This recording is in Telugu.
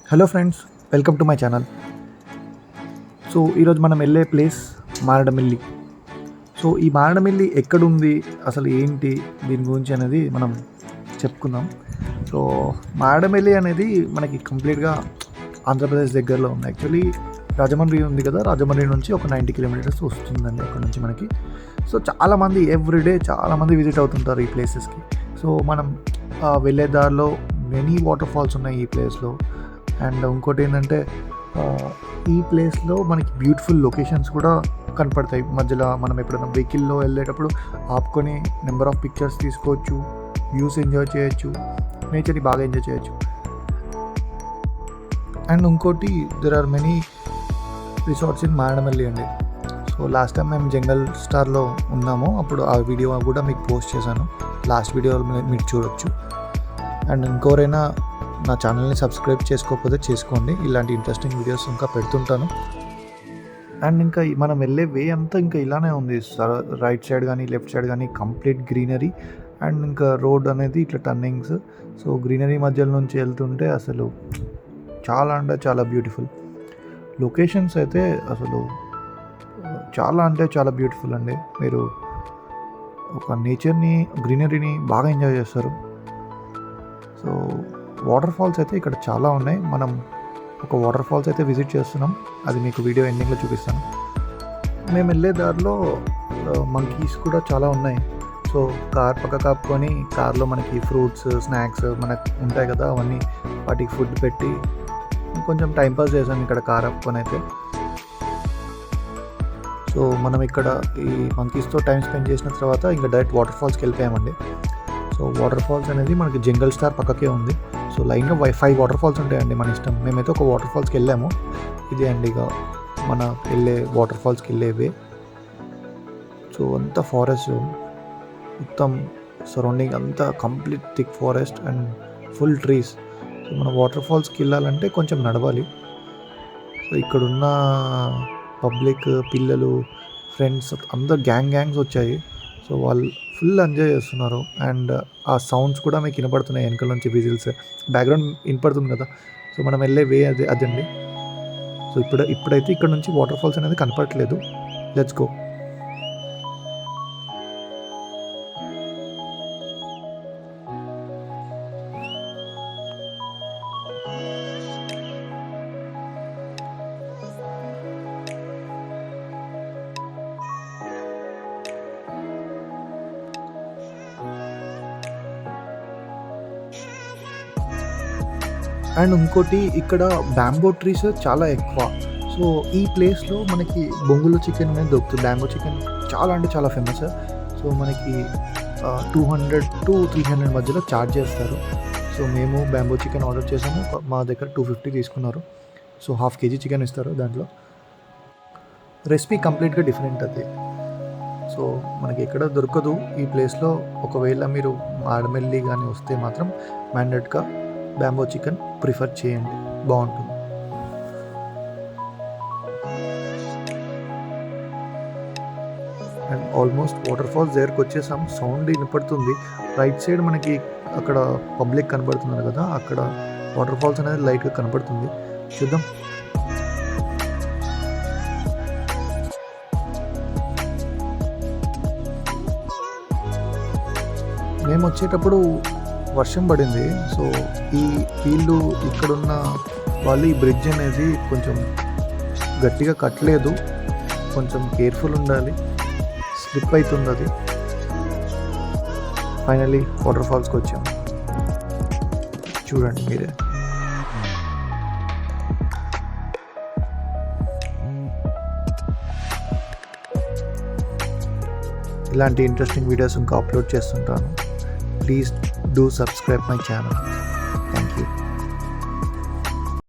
Hello friends, welcome to my channel. So ఈరోజు మనం వెళ్ళే ప్లేస్ మారేడుమిల్లి. సో ఈ మారేడుమిల్లి ఎక్కడుంది, అసలు ఏంటి, దీని గురించి అనేది మనం చెప్పుకుందాం. సో మారేడుమిల్లి అనేది మనకి కంప్లీట్గా ఆంధ్రప్రదేశ్ దగ్గరలో ఉంది. యాక్చువల్లీ రాజమండ్రి ఉంది కదా, రాజమండ్రి నుంచి ఒక 90 కిలోమీటర్స్ వస్తుందండి అక్కడ నుంచి మనకి. సో చాలామంది ఎవ్రీడే చాలామంది విజిట్ అవుతుంటారు ఈ ప్లేసెస్కి. సో మనం వెళ్ళే దారిలో మెనీ వాటర్ ఫాల్స్ ఉన్నాయి ఈ ప్లేస్లో. అండ్ ఇంకోటి ఏంటంటే ఈ ప్లేస్లో మనకి బ్యూటిఫుల్ లొకేషన్స్ కూడా కనపడతాయి. మధ్యలో మనం ఎప్పుడైనా వెహికల్లో వెళ్ళేటప్పుడు ఆపుకొని నెంబర్ ఆఫ్ పిక్చర్స్ తీసుకోవచ్చు, వ్యూస్ ఎంజాయ్ చేయొచ్చు, నేచర్ని బాగా ఎంజాయ్ చేయొచ్చు. అండ్ ఇంకోటి there are many resorts in Maredumilli అండి. సో లాస్ట్ టైం మేము జంగల్ స్టార్లో ఉన్నాము, అప్పుడు ఆ వీడియో కూడా మీకు పోస్ట్ చేశాను. లాస్ట్ వీడియోలో మీరు చూడొచ్చు. అండ్ ఇంకోరైనా నా ఛానల్ని సబ్స్క్రైబ్ చేసుకోకపోతే చేసుకోండి, ఇలాంటి ఇంట్రెస్టింగ్ వీడియోస్ ఇంకా పెడుతుంటాను. అండ్ ఇంకా మనం వెళ్ళే వే అంతా ఇంకా ఇలానే ఉంది. రైట్ సైడ్ కానీ లెఫ్ట్ సైడ్ కానీ కంప్లీట్ గ్రీనరీ. అండ్ ఇంకా రోడ్ అనేది ఇట్లా టర్నింగ్స్. సో గ్రీనరీ మధ్యలో నుంచి వెళ్తుంటే అసలు చాలా అంటే చాలా బ్యూటిఫుల్. లొకేషన్స్ అయితే అసలు చాలా అంటే చాలా బ్యూటిఫుల్ అండి. మీరు ఒక నేచర్ని, గ్రీనరీని బాగా ఎంజాయ్ చేస్తారు. సో వాటర్ ఫాల్స్ అయితే ఇక్కడ చాలా ఉన్నాయి. మనం ఒక వాటర్ ఫాల్స్ అయితే విజిట్ చేస్తున్నాం, అది మీకు వీడియో ఎండింగ్లో చూపిస్తాను. మేము వెళ్ళే దారిలో మంకీస్ కూడా చాలా ఉన్నాయి. సో కార్ పక్క కాపుకొని కార్లో మనకి ఫ్రూట్స్, స్నాక్స్ మనకు ఉంటాయి కదా, అవన్నీ వాటికి ఫుడ్ పెట్టి కొంచెం టైంపాస్ చేసాం ఇక్కడ కార్ ఆపుకొని అయితే. సో మనం ఇక్కడ ఈ మంకీస్తో టైం స్పెండ్ చేసిన తర్వాత ఇంకా డైరెక్ట్ వాటర్ ఫాల్స్కి వెళ్ళిపోయామండి. సో వాటర్ ఫాల్స్ అనేది మనకి జంగల్ స్టార్ పక్కకే ఉంది. సో లైన్గా 5 వాటర్ ఫాల్స్ ఉంటాయండి, మన ఇష్టం. మేమైతే ఒక వాటర్ ఫాల్స్కి వెళ్ళాము. ఇదే అండి ఇక మన వెళ్ళే వాటర్ ఫాల్స్కి వెళ్ళేవే. సో అంతా ఫారెస్ట్, మొత్తం సరౌండింగ్ అంతా complete thick forest and full trees. So మన వాటర్ ఫాల్స్కి వెళ్ళాలంటే కొంచెం నడవాలి. సో ఇక్కడున్న పబ్లిక్, పిల్లలు, ఫ్రెండ్స్ అందరు గ్యాంగ్స్ వచ్చాయి. సో వాళ్ళు ఫుల్ ఎంజాయ్ చేస్తున్నారు. అండ్ ఆ సౌండ్స్ కూడా మీకు వినపడుతున్నాయి, వెనకాల నుంచి విజిల్స్, బ్యాక్గ్రౌండ్ వినపడుతుంది కదా. సో మనం వెళ్ళే వే అదండి. సో ఇప్పుడైతే ఇక్కడ నుంచి వాటర్ ఫాల్స్ అనేది కనపడట్లేదు. Let's go. అండ్ ఇంకోటి ఇక్కడ బ్యాంబో ట్రీస్ చాలా ఎక్కువ. సో ఈ ప్లేస్లో మనకి బొంగులో చికెన్ అనేది దొరుకుతుంది. బ్యాంబో చికెన్ చాలా అంటే చాలా ఫేమస్. సో మనకి 200 to 300 మధ్యలో ఛార్జ్ చేస్తారు. సో మేము బ్యాంబో చికెన్ ఆర్డర్ చేసాము, మా దగ్గర 250 తీసుకున్నారు. సో 1/2 kg చికెన్ ఇస్తారు. దాంట్లో రెసిపీ కంప్లీట్గా డిఫరెంట్ అది. సో మనకి ఎక్కడ దొరకదు ఈ ప్లేస్లో. ఒకవేళ మీరు మారేడుమిల్లి కానీ వస్తే మాత్రం మ్యాండేట్గా బ్యాంబో చికెన్ ప్రిఫర్ చేయండి, బాగుంటుంది. అండ్ ఆల్మోస్ట్ వాటర్ ఫాల్స్ దగ్గరకు వచ్చేసాం. సౌండ్ వినపడుతుంది. రైట్ సైడ్ మనకి అక్కడ పబ్లిక్ కనబడుతున్నారు కదా, అక్కడ వాటర్ ఫాల్స్ అనేది లైట్గా కనపడుతుంది. చూద్దాం. మేము వచ్చేటప్పుడు వర్షం పడింది. సో వీళ్ళు ఇక్కడున్న వాళ్ళు ఈ బ్రిడ్జ్ అనేది కొంచెం గట్టిగా కట్టలేదు, కొంచెం కేర్ఫుల్ ఉండాలి, స్లిప్ అవుతుంది అది. ఫైనలీ వాటర్ ఫాల్స్కి వచ్చాం, చూడండి మీరే. ఇలాంటి ఇంట్రెస్టింగ్ వీడియోస్ ఇంకా అప్లోడ్ చేస్తుంటాను. Please do subscribe my channel.